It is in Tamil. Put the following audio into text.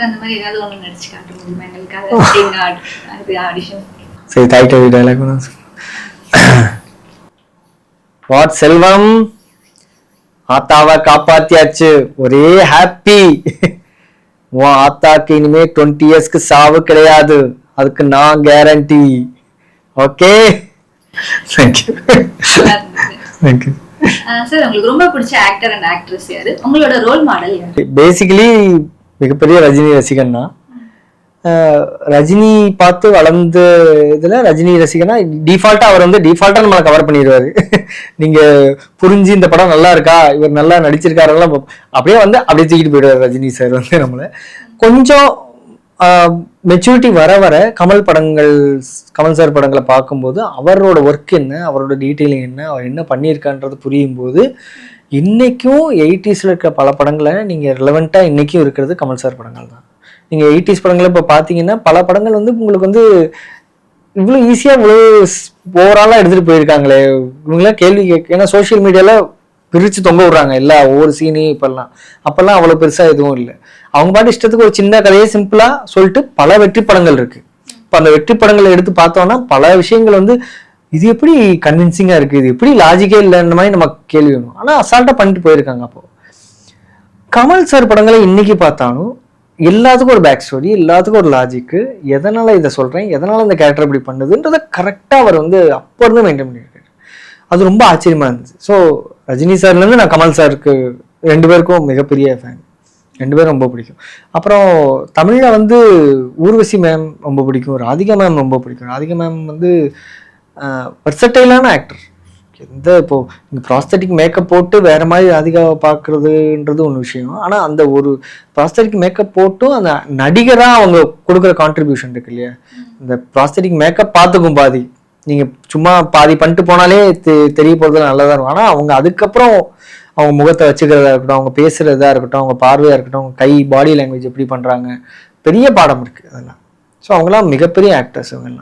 அந்த மாதிரி ஏதாவது ஒன்று நடிச்சு காட்ட முடியுமா எங்களுக்காக ஆடிஷன்? சரி, டைட்டில் டைலாக் வாட் செல்வம், ஆத்தாவை காப்பாத்தியாச்சு, ஒரே ஹாப்பி. உன் ஆத்தாக்கு இனிமே 20 இயர்ஸ்க்கு சாவு கிடையாது, அதுக்கு நான் guarantee. Okay, thank you. Thank you sir. உங்களுக்கு ரொம்ப பிடிச்ச ஆக்டர் அண்ட் ஆக்ட்ரஸ் யாரு? உங்களோட ரோல் மாடல் யாரு? பேசிக்கலி மிகப்பெரிய ரஜினி ரசிகன் தான். ரஜினி பார்த்து வளர்ந்த இதுல ரஜினி ரசிகனா டிஃபால்ட்டா அவர் வந்து டிஃபால்ட்டா நம்மளை கவர் பண்ணிடுவாரு. நீங்க புரிஞ்சு இந்த படம் நல்லா இருக்கா, இவர் நல்லா நடிச்சிருக்காரெல்லாம் அப்படியே வந்து அப்படியே தூக்கிட்டு போயிடுவார் ரஜினி சார் வந்து நம்மளை. கொஞ்சம் மெச்சூரிட்டி வர வர கமல் சார் படங்களை பார்க்கும்போது அவரோட ஒர்க் என்ன, அவரோட டீட்டெயிலிங் என்ன, அவர் என்ன பண்ணியிருக்கான்றது புரியும் போது இன்னைக்கும் 80s இருக்க பல படங்களை நீங்க ரிலவெண்டா இன்னைக்கும் இருக்கிறது கமல் சார் படங்கள் தான். நீங்க 80s படங்களை இப்போ பார்த்தீங்கன்னா பல படங்கள் வந்து உங்களுக்கு வந்து இவ்வளோ ஈஸியாக இவ்வளோ ஓவராலாக எடுத்துகிட்டு போயிருக்காங்களே, இவங்களாம் கேள்வி கேட்க. ஏன்னா சோஷியல் மீடியாவில் பிரித்து தொங்க விடுறாங்க எல்லா ஒவ்வொரு சீனையும். அப்போல்லாம் அவ்வளோ பெருசாக எதுவும் இல்லை. அவங்க பாட்டு இஷ்டத்துக்கு ஒரு சின்ன கதையை சிம்பிளாக சொல்லிட்டு பல வெற்றி படங்கள் இருக்குது. இப்போ அந்த வெற்றி படங்களை எடுத்து பார்த்தோம்னா பல விஷயங்கள் வந்து இது எப்படி கன்வின்சிங்காக இருக்குது, இது எப்படி லாஜிக்கே இல்லைன்ற மாதிரி நம்ம கேள்வி வேணும். ஆனால் அசால்ட்டாக பண்ணிட்டு போயிருக்காங்க. அப்போது கமல் சார் படங்களை இன்னைக்கு பார்த்தாலும் எல்லாத்துக்கும் ஒரு பேக் ஸ்டோரி, எல்லாத்துக்கும் ஒரு லாஜிக்கு, எதனால இதை சொல்றேன், எதனால இந்த கேரக்டர் இப்படி பண்ணுதுன்றதை கரெக்டா அவர் வந்து அப்போ இருந்து மெயின்டைன் பண்ணியிருக்காரு. அது ரொம்ப ஆச்சரியமா இருந்துச்சு. ஸோ ரஜினி சார்லேருந்து நான் கமல் சாருக்கு 2 பேருக்கும் மிகப்பெரிய ஃபேன். 2 பேரும் ரொம்ப பிடிக்கும். அப்புறம் தமிழில் வந்து ஊர்வசி மேம் ரொம்ப பிடிக்கும், ராதிகா மேம் ரொம்ப பிடிக்கும். ராதிகா மேம் வந்து வெர்சடைலான ஆக்டர். இப்போ இந்த ப்ராஸ்தட்டிக் மேக்கப் போட்டு வேற மாதிரி ராதிகாவை பார்க்கறதுன்றது ஒன்று விஷயம். ஆனால் அந்த ஒரு ப்ராஸ்தட்டிக் மேக்கப் போட்டும் அந்த நடிகராக அவங்க கொடுக்குற கான்ட்ரிபியூஷன் இருக்கு இல்லையா, இந்த ப்ராஸ்தட்டிக் மேக்கப் பார்த்துக்கும் பாதி. நீங்கள் சும்மா பாதி பண்ணிட்டு போனாலே தெரிய போகிறது நல்லதாக இருக்கும். ஆனால் அவங்க அதுக்கப்புறம் அவங்க முகத்தை வச்சுக்கிறதா இருக்கட்டும், அவங்க பேசுகிறதா இருக்கட்டும், அவங்க பார்வையாக இருக்கட்டும், அவங்க கை பாடி லாங்குவேஜ் எப்படி பண்ணுறாங்க, பெரிய பாடம் இருக்குது அதெல்லாம். ஸோ அவங்களாம் மிகப்பெரிய ஆக்டர்ஸ் அவங்கெல்லாம்.